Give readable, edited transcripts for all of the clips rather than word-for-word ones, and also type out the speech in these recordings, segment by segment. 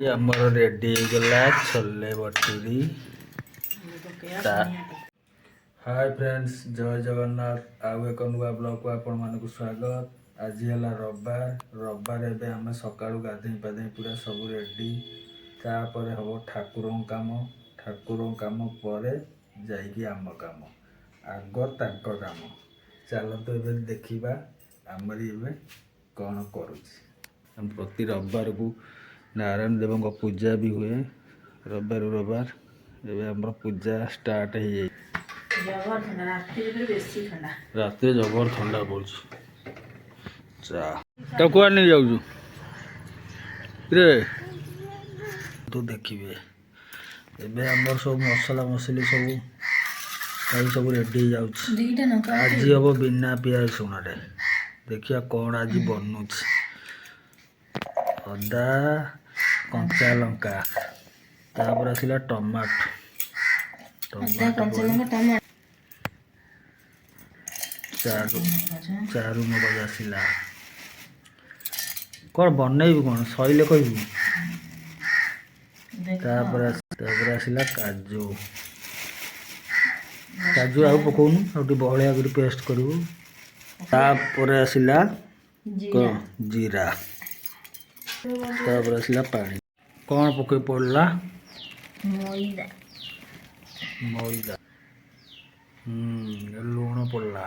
ये आमर रेडी गला छोले भटूरी। हाय फ्रेंड्स, जय जगन्नाथ। आउ एक नुआ ब्लॉग को आपण मानक स्वागत। आज है रविवार एवं आम सका गाधे पाधे पूरा सब रेडी। तापर हम ठाकुर काम पर जाइए आम काम आग ताक काम। चलते ए देखा आमरी कौन करुच्ची। प्रति रविवार को नारायण देव पूजा भी हुए। रविवार एवं आम पूजा स्टार्ट हो रात जबर ठंडा पड़े। कुआ नहीं जाऊ रे तो देखिए एबे आमर सब मसला मसली सब रेडी हो जाऊँ। आज हम बिना पियाज रसुण देखिए कौन आज बनूच। अदा कंचा लंका तापर आसला टमाटो चारू मगज आसला। कौन बनईबू कौन सैले कहबू। आसला काजू काजू आउ पकाउनु आउ बहलिया कर पेस्ट करू। तापर आसला जीरा तापर आसला पानी। कौन पकई पड़ला मैदा लुण पड़ला।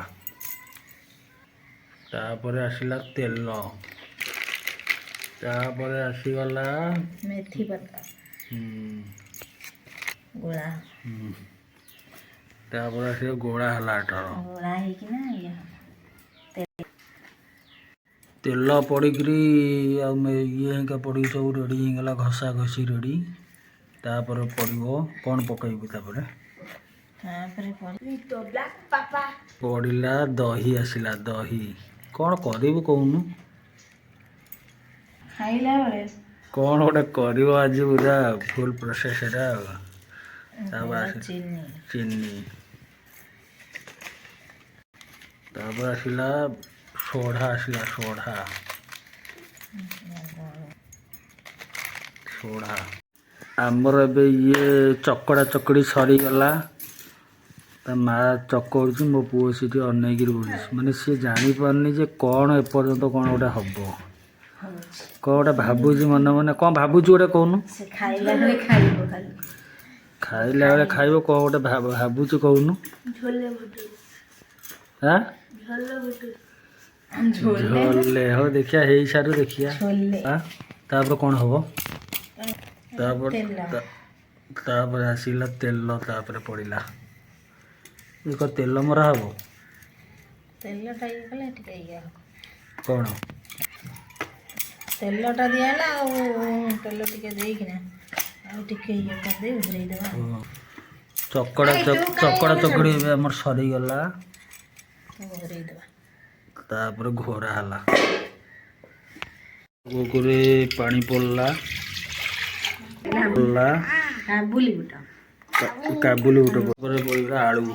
तापर आसला तेल तापर आसीगला मेथी पत्ता गोला तापर आस गोड़ा हला तेल पड़करी ये पड़ी सब रेडी होगा। घसा घसी रेडी। तापर पड़ो कौन पकईबू। पड़ला दही आसला दही कौन करू कहूनु। कौन गोटे कर आज पूरा फुल प्रोसेस चीनी तापर आसला सोढ़ा आमर ए ये चकड़ा चकड़ी सरीगला। माँ चकड़ मो पुओ सी अनेक माने सी जापारनी जे कौन एपर्यंत कौन गोटे हम कौन गोटे भावुँ मन मन कौन भावुँ गोटे कहूनु। खाइला बेले खाइब कौन गोटे भावुँ कहूनु। हाँ झोले हो देखिया हे सारू देखिया। तापर कौन हम तापर आसला तेल तापर पड़ला एक तेल मरा हम कौन तेलटा दिहला तेल चकड़ा चकड़ी आमर सरीगला। तापर घोरा हला पानी पड़ला काबुली बुट पड़ला आलू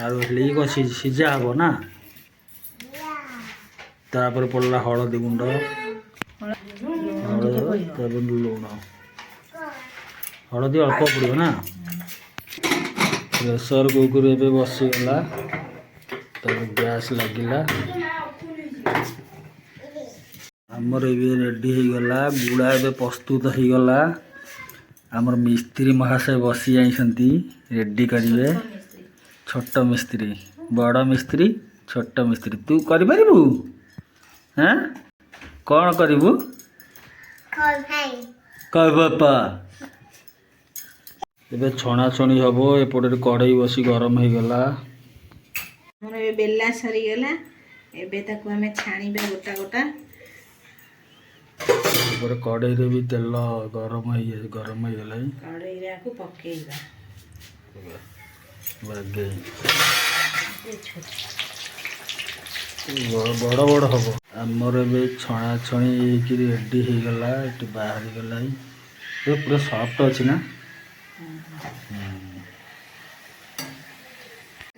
आलू कौन सीझा हम ना। तापर पड़ला हलदी गुंड लुण हलदी अल्प पड़ो ना। प्रेसर कुकर ए बसीगला गैस लगिला। आमर ए रेडी हो गला गुड़ा ए प्रस्तुत हो गला। आमर मिस्त्री महाशय बसी जाइछंती रेडी करिवे। छोट मिस्त्री बड़ मिस्त्री छोट मिस्त्री तू करि परिबू। हाँ कौन करिबू कह बापा। ए छणा छणी हम एपटे कड़ई बसी गरम हो गला। बेला सरीगला एबे ताकू हमें छाणीबे गोटा गोटा। कड़ई रे भी तेल गरम हो गला कड़ई रे आकू पकेइबा बड़ बड़ हम आमर ए छणा छणी रेडी हो गला। ये बाहरी गला पूरा सॉफ्ट अच्छी ना।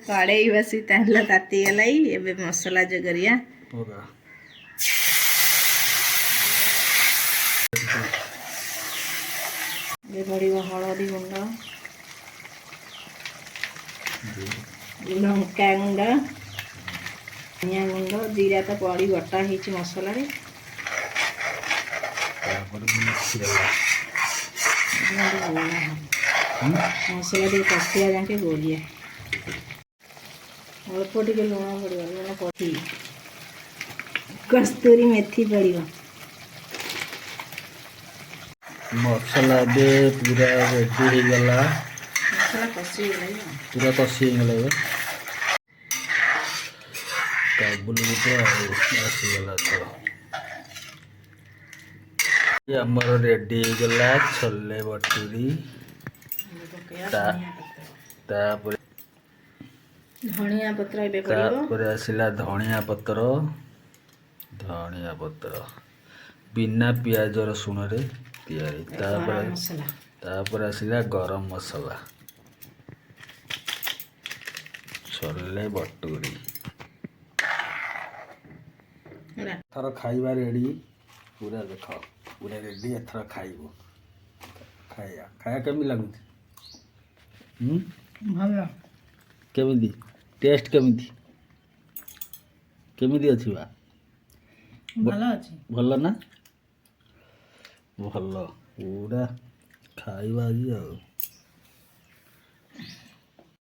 कड़ई बसी ताला ताती गला एबे मसला जो करिया। ପଡ଼ିବ ହଳଦୀ ଗୁଣ୍ଡ, ଲଙ୍କା ଗୁଣ୍ଡ, ଧନିଆ ଗୁଣ୍ଡ, ଜିରା ତ ପଡ଼ି ବଟା ହେଇଛି ମସଲାରେ। ମସଲା ଟିକେ କଷିବା ଯାକେ ଗୋଳିଆ। ଅଳ୍ପ ଟିକେ ଲୁଣ ପଡ଼ିବ, ଲୁଣ ପଡ଼ି କସ୍ତୁରୀ ମେଥି ପଡ଼ିବ। ମସଲା ଏବେ ପୁରା ରେଡ଼ି ହେଇଗଲା, ମସଲା କଷିଗଲା, ପୁରା କଷି ହେଇଗଲା। ଏବେ କାବୁଲ ଗୋଟେ ଆସିଗଲା ତ ଆମର ରେଡ଼ି ହେଇଗଲା ଛୋଲେ ଭଟୁରି। ତାପରେ ଧନିଆ ପତ୍ର ଏବେ ପଡ଼ିବ। ତାପରେ ଆସିଲା ଧଣିଆ ପତ୍ର, ବିନା ପିଆଜ ରସୁଣରେ ତିଆରି। ତାପରେ ଆସିଲା ଗରମ ମସଲା, ଛୋଲେ ଭଟୁରି। ଏଥର ଖାଇବା ରେଡ଼ି, ପୁରା ଦେଖ ପୁରା ରେଡ଼ି। ଏଥର ଖାଇବୁ, ଖାଇବା କେମିତି ଲାଗୁଛି? ଭଲ, କେମିତି ଟେଷ୍ଟ କେମିତି ଅଛି ବା? ଭଲ ଅଛି, ଭଲ ନା? ଭଲ ପୁରା ଖାଇବା ଆଜି ଆଉ।